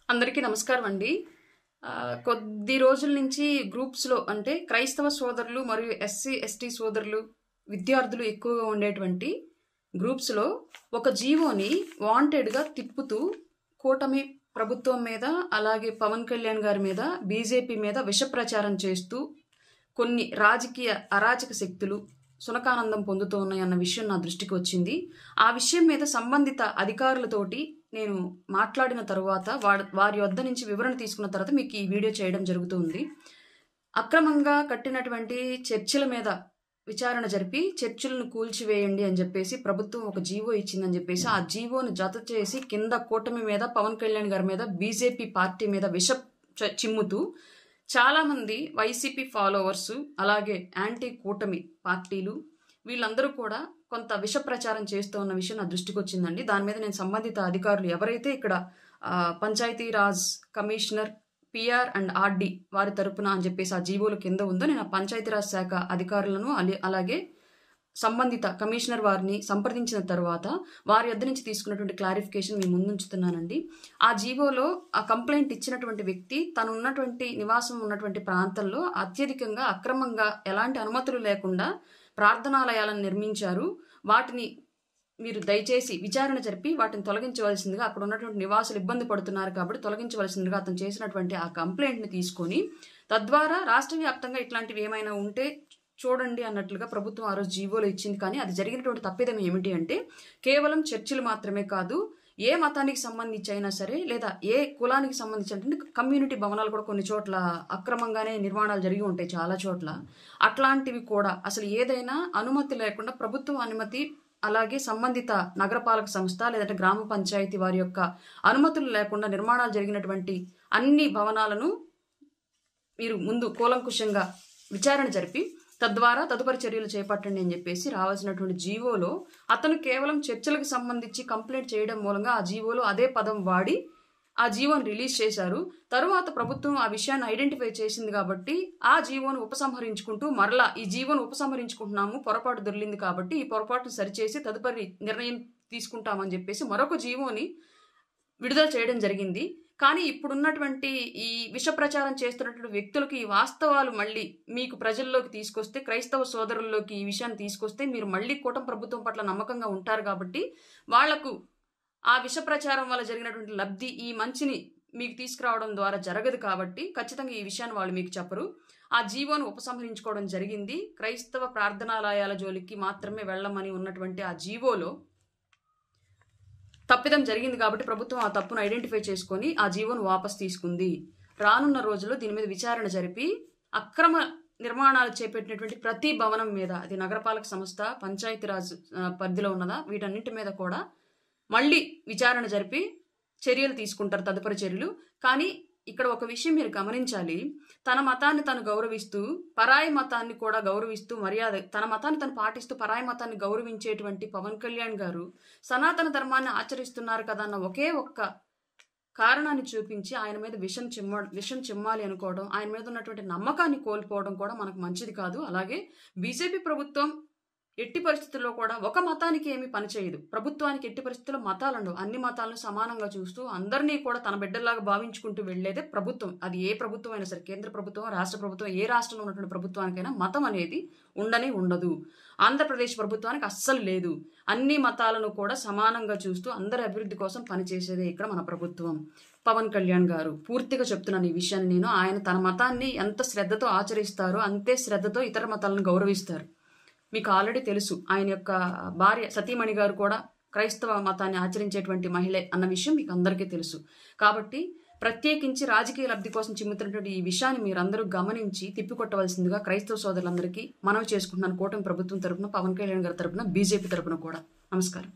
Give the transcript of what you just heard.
అందరికీ నమస్కారం అండి. కొద్ది రోజుల నుంచి గ్రూప్స్లో అంటే క్రైస్తవ సోదరులు మరియు ఎస్సీ ఎస్టీ సోదరులు విద్యార్థులు ఎక్కువగా ఉండేటువంటి గ్రూప్స్లో ఒక జీవోని వాంటెడ్గా తిప్పుతూ కూటమి ప్రభుత్వం మీద అలాగే పవన్ కళ్యాణ్ గారి మీద బీజేపీ మీద విష ప్రచారం చేస్తూ కొన్ని రాజకీయ అరాచక శక్తులు సునకానందం పొందుతూ ఉన్నాయన్న విషయం నా దృష్టికి వచ్చింది. ఆ విషయం మీద సంబంధిత అధికారులతోటి నేను మాట్లాడిన తర్వాత వారి వద్ద నుంచి వివరణ తీసుకున్న తర్వాత మీకు ఈ వీడియో చేయడం జరుగుతుంది. అక్రమంగా కట్టినటువంటి చర్చిల మీద విచారణ జరిపి చర్చిలను కూల్చివేయండి అని చెప్పేసి ప్రభుత్వం ఒక జీవో ఇచ్చిందని చెప్పేసి ఆ జీవోను జత చేసి కింద కూటమి మీద పవన్ కళ్యాణ్ గారి మీద బీజేపీ పార్టీ మీద విష చిమ్ముతూ చాలామంది వైసీపీ ఫాలోవర్సు అలాగే యాంటీ కూటమి పార్టీలు వీళ్ళందరూ కూడా కొంత విష ప్రచారం చేస్తూ ఉన్న విషయం నా దృష్టికి వచ్చిందండి. దాని మీద నేను సంబంధిత అధికారులు ఎవరైతే ఇక్కడ Panchayati Raj commissioner PR and RD వారి తరపున అని చెప్పేసి ఆ జీవోల కింద ఉందో నేను ఆ పంచాయతీరాజ్ శాఖ అధికారులను అలాగే సంబంధిత కమిషనర్ వారిని సంప్రదించిన తర్వాత వారి వద్ద నుంచి తీసుకున్నటువంటి క్లారిఫికేషన్ మీ ముందుంచుతున్నానండి. ఆ జీవోలో ఆ కంప్లైంట్ ఇచ్చినటువంటి వ్యక్తి తను ఉన్నటువంటి నివాసం ఉన్నటువంటి ప్రాంతంలో అత్యధికంగా అక్రమంగా ఎలాంటి అనుమతులు లేకుండా ప్రార్థనాలయాలను నిర్మించారు. వాటిని మీరు దయచేసి విచారణ జరిపి వాటిని తొలగించవలసిందిగా అక్కడ ఉన్నటువంటి నివాసులు ఇబ్బంది పడుతున్నారు కాబట్టి తొలగించవలసిందిగా అతను చేసినటువంటి ఆ కంప్లైంట్ని తీసుకొని తద్వారా రాష్ట్ర వ్యాప్తంగా ఇట్లాంటివి ఏమైనా ఉంటే చూడండి అన్నట్లుగా ప్రభుత్వం ఆ రోజు జీవోలో ఇచ్చింది. కానీ అది జరిగినటువంటి తప్పిదం ఏమిటి అంటే కేవలం చర్చిలు మాత్రమే కాదు, ఏ మతానికి సంబంధించి అయినా సరే లేదా ఏ కులానికి సంబంధించినటువంటి కమ్యూనిటీ భవనాలు కూడా కొన్ని చోట్ల అక్రమంగానే నిర్మాణాలు జరిగి ఉంటాయి చాలా చోట్ల. అట్లాంటివి కూడా అసలు ఏదైనా అనుమతి లేకుండా ప్రభుత్వం అనుమతి అలాగే సంబంధిత నగరపాలక సంస్థ లేదంటే గ్రామ పంచాయతీ వారి యొక్క అనుమతులు లేకుండా నిర్మాణాలు జరిగినటువంటి అన్ని భవనాలను మీరు ముందు కూలంకుషంగా విచారణ జరిపి తద్వారా తదుపరి చర్యలు చేపట్టండి అని చెప్పేసి రావాల్సినటువంటి జీవోలో అతను కేవలం చర్చలకు సంబంధించి కంప్లైంట్ చేయడం మూలంగా ఆ జీవోలో అదే పదం వాడి ఆ జీవోను రిలీజ్ చేశారు. తరువాత ప్రభుత్వం ఆ విషయాన్ని ఐడెంటిఫై చేసింది కాబట్టి ఆ జీవోను ఉపసంహరించుకుంటూ మరలా ఈ జీవోను ఉపసంహరించుకుంటున్నాము, పొరపాటు దొరికింది కాబట్టి ఈ పొరపాటును సరిచేసి తదుపరి నిర్ణయం తీసుకుంటామని చెప్పేసి మరొక జీవోని విడుదల చేయడం జరిగింది. కానీ ఇప్పుడున్నటువంటి ఈ విష ప్రచారం చేస్తున్నటువంటి వ్యక్తులకు ఈ వాస్తవాలు మళ్ళీ మీకు ప్రజల్లోకి తీసుకొస్తే, క్రైస్తవ సోదరుల్లోకి ఈ విషయాన్ని తీసుకొస్తే మీరు మళ్ళీ కూటమి ప్రభుత్వం పట్ల నమ్మకంగా ఉంటారు కాబట్టి వాళ్లకు ఆ విష ప్రచారం వల్ల జరిగినటువంటి లబ్ధి ఈ మంచిని మీకు తీసుకురావడం ద్వారా జరగదు కాబట్టి ఖచ్చితంగా ఈ విషయాన్ని వాళ్ళు మీకు చెప్పరు. ఆ జీవోను ఉపసంహరించుకోవడం జరిగింది. క్రైస్తవ ప్రార్థనాలయాల జోలికి మాత్రమే వెళ్ళమని ఉన్నటువంటి ఆ జీవోలో తప్పిదం జరిగింది కాబట్టి ప్రభుత్వం ఆ తప్పును ఐడెంటిఫై చేసుకొని ఆ జీవోను వాపస్ తీసుకుంది. రానున్న రోజుల్లో దీని మీద విచారణ జరిపి అక్రమ నిర్మాణాలు చేపట్టినటువంటి ప్రతి భవనం మీద అది నగరపాలక సంస్థ పంచాయతీరాజ్ పరిధిలో ఉన్నదా వీటన్నింటి మీద కూడా మళ్ళీ విచారణ జరిపి చర్యలు తీసుకుంటారు, తదుపరి చర్యలు. కానీ ఇక్కడ ఒక విషయం మీరు గమనించాలి. తన మతాన్ని తను గౌరవిస్తూ పరాయి మతాన్ని కూడా గౌరవిస్తూ మర్యాద తన మతాన్ని తను పాటిస్తూ పరాయి మతాన్ని గౌరవించేటువంటి పవన్ కళ్యాణ్ గారు సనాతన ధర్మాన్ని ఆచరిస్తున్నారు కదా అన్న ఒకే ఒక్క కారణాన్ని చూపించి ఆయన మీద విషం చిమ్మాలి అనుకోవడం, ఆయన మీద ఉన్నటువంటి నమ్మకాన్ని కోల్పోవడం కూడా మనకు మంచిది కాదు. అలాగే బీజేపీ ప్రభుత్వం ఎట్టి పరిస్థితుల్లో కూడా ఒక మతానికి ఏమీ పనిచేయదు. ప్రభుత్వానికి ఎట్టి పరిస్థితుల్లో మతాలను అన్ని మతాలను సమానంగా చూస్తూ అందరినీ కూడా తన బిడ్డల్లాగా భావించుకుంటూ వెళ్లేదే ప్రభుత్వం. అది ఏ ప్రభుత్వం అయినా సరే, కేంద్ర ప్రభుత్వం రాష్ట్ర ప్రభుత్వం ఏ రాష్ట్రంలో ఉన్నటువంటి ప్రభుత్వానికైనా మతం అనేది ఉండదు. ఆంధ్రప్రదేశ్ ప్రభుత్వానికి అస్సలు లేదు. అన్ని మతాలను కూడా సమానంగా చూస్తూ అందరి అభివృద్ధి కోసం పనిచేసేదే ఇక్కడ మన ప్రభుత్వం. పవన్ కళ్యాణ్ గారు పూర్తిగా చెప్తున్నాను ఈ విషయాన్ని నేను. ఆయన తన మతాన్ని ఎంత శ్రద్ధతో ఆచరిస్తారో అంతే శ్రద్ధతో ఇతర మతాలను గౌరవిస్తారు. మీకు ఆల్రెడీ తెలుసు ఆయన యొక్క భార్య సతీమణి గారు కూడా క్రైస్తవ మతాన్ని ఆచరించేటువంటి మహిళే అన్న విషయం మీకు అందరికీ తెలుసు. కాబట్టి ప్రత్యేకించి రాజకీయ లబ్ధి కోసం చిమ్ముతున్నటువంటి ఈ విషయాన్ని మీరందరూ గమనించి తిప్పికొట్టవలసిందిగా క్రైస్తవ సోదరులందరికీ మనవి చేసుకుంటున్నాను. కూటమి ప్రభుత్వం తరపున, పవన్ కళ్యాణ్ గారి తరపున, బీజేపీ తరపున కూడా. నమస్కారం.